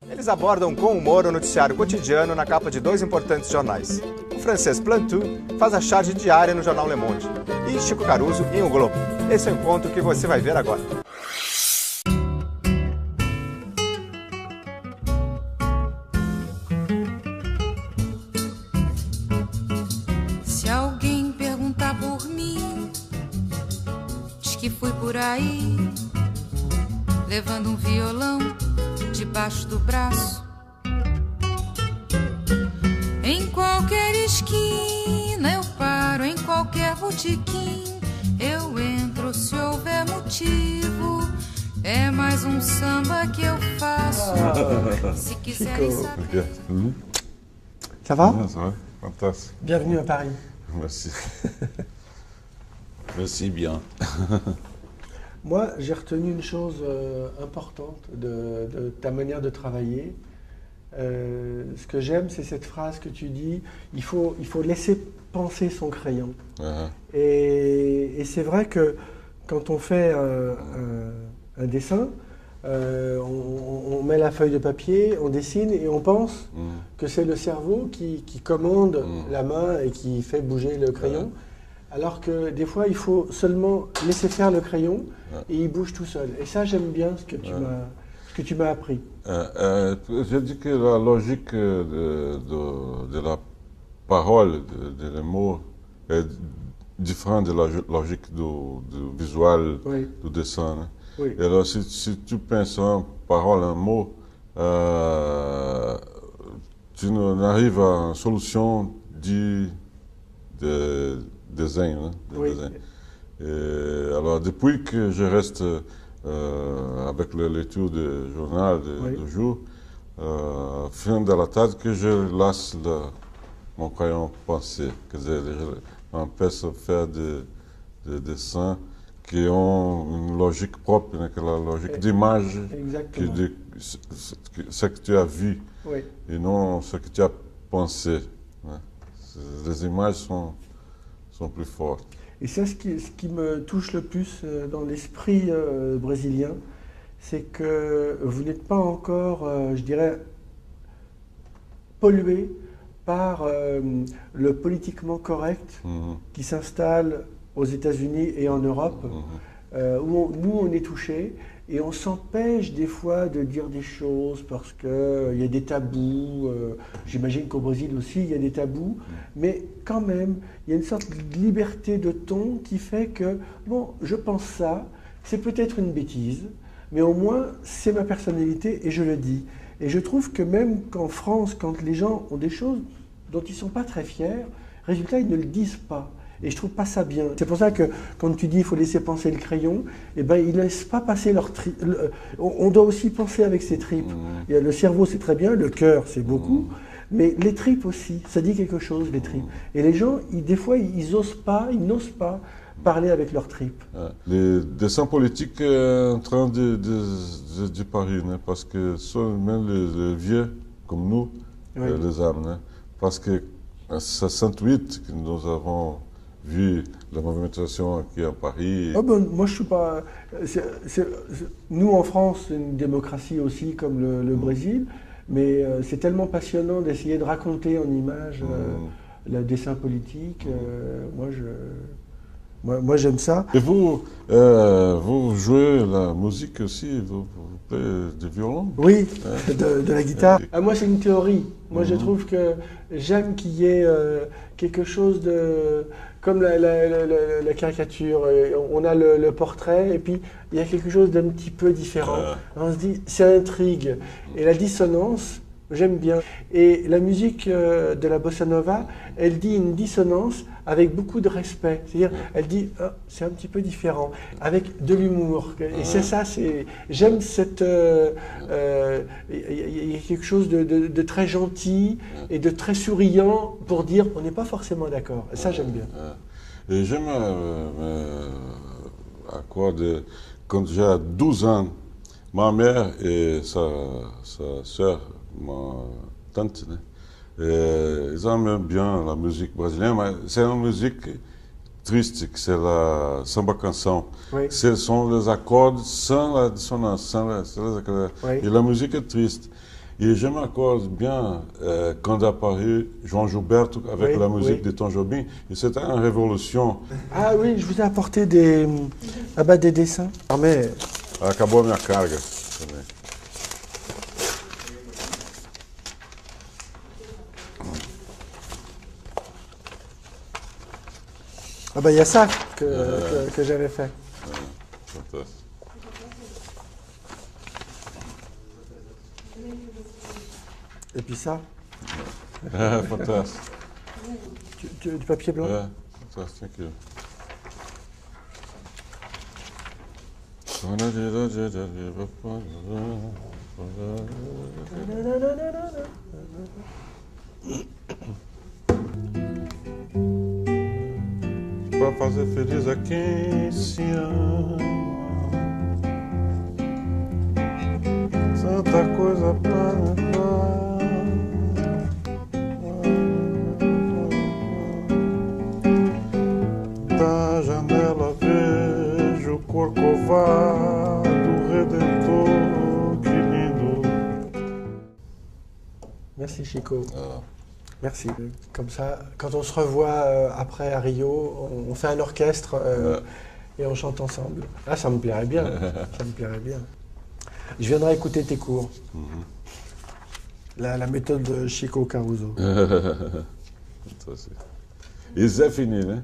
Eles abordam com humor o noticiário cotidiano na capa de 2 importantes jornais. O francês Plantu faz a charge diária no jornal Le Monde e Chico Caruso em O Globo. Esse é o encontro que você vai ver agora. Se alguém perguntar por mim, diz que fui por aí, levando violão debaixo do braço. Em qualquer esquina eu paro, em qualquer botequim eu entro se houver motivo. É mais samba que eu faço. Se quiserem saber. Ça va? Ça va, fantastique. Bienvenue à Paris. Merci. Merci bien. Moi, j'ai retenu une chose importante de ta manière de travailler. Ce que j'aime, c'est cette phrase que tu dis, il faut laisser penser son crayon. Et c'est vrai que quand on fait un dessin, on met la feuille de papier, on dessine et on pense que c'est le cerveau qui commande la main et qui fait bouger le crayon. Alors que des fois, il faut seulement laisser faire le crayon et il bouge tout seul. Et ça, j'aime bien ce que tu m'as appris. Je dis que la logique de la parole, des mots, est différente de la logique du visuel, du dessin. Né? Oui. Et alors, si tu penses en parole, un mot, tu n'arrives à une solution de desenho, né? Desenho. Et alors, depuis que je reste avec la lecture du journal du jour, fin de la tarde, que je laisse mon crayon penser. Quer dizer, je m'empêche de faire des dessins qui ont une logique propre, né? Aquela logique d'image, ce que tu as vu, et non ce que tu as pensé. Né? Les images sont plus fortes. Et ça, ce qui me touche le plus dans l'esprit brésilien, c'est que vous n'êtes pas encore, je dirais, pollué par le politiquement correct qui s'installe aux États-Unis et en Europe, où nous, on est touchés. Et on s'empêche des fois de dire des choses parce qu'il y a des tabous. J'imagine qu'au Brésil aussi, il y a des tabous. Mais quand même, il y a une sorte de liberté de ton qui fait que, bon, je pense ça, c'est peut-être une bêtise, mais au moins, c'est ma personnalité et je le dis. Et je trouve que même qu'en France, quand les gens ont des choses dont ils ne sont pas très fiers, résultat, ils ne le disent pas. Et je trouve pas ça bien. C'est pour ça que quand tu dis qu'il faut laisser penser le crayon, eh ben, ils ne laissent pas passer leur tripes. On doit aussi penser avec ses tripes. Le cerveau, c'est très bien, le cœur, c'est beaucoup, mais les tripes aussi, ça dit quelque chose, les tripes. Et les gens, des fois, ils n'osent pas parler avec leurs tripes. Les dessins politiques sont en train de disparaître, né? Parce que même les vieux, comme nous, les âmes, né? Parce que en 68, que nous avons vu la mobilisation qui est à Paris. Oh ben, moi, je suis pas. Nous, en France, c'est une démocratie aussi, comme le Brésil, mais c'est tellement passionnant d'essayer de raconter en images le dessin politique. Moi, j'aime ça. Et vous jouez la musique aussi, vous playez du violon? Oui, de la guitare. Moi, c'est une théorie. Moi, je trouve que j'aime qu'il y ait quelque chose de... Comme la caricature, on a le portrait et puis il y a quelque chose d'un petit peu différent. On se dit, c'est intrigue. Et la dissonance, j'aime bien. Et la musique de la bossa nova, elle dit une dissonance avec beaucoup de respect. C'est-à-dire, elle dit, oh, c'est un petit peu différent, avec de l'humour. Et c'est ça, j'aime cette... Il y a quelque chose de très gentil et de très souriant pour dire, on n'est pas forcément d'accord. Ça, j'aime bien. Et j'aime quand j'ai 12 ans, ma mère et sa soeur, ma tante, ils aiment bien la musique brésilienne, mais c'est une musique triste, c'est la samba canção. Oui. Ce sont les accords sans la dissonance, et la musique est triste. Et je m'accorde bien quand a apparu João Gilberto avec Oui, la musique oui. de Tom Jobim. Et c'était une révolution. Ah oui, je vous ai apporté des dessins. Ah, mais Acabou a minha carga também. ah bah il y a ça que j'avais fait. Fantástico. Et puis ça, Fantástico. du papier blanc. Fantástico aquilo. Pra fazer feliz a quem se ama. Tanta coisa pra levar. Da janela vejo o Corcovado Redentor, que lindo. Merci Chico. Ah. Merci. Comme ça, quand on se revoit après à Rio, on fait un orchestre et on chante ensemble. Ah, ça me plairait bien. Ça me plairait bien. Je viendrai écouter tes cours. La méthode de Chico Caruso. Isso é fini, né?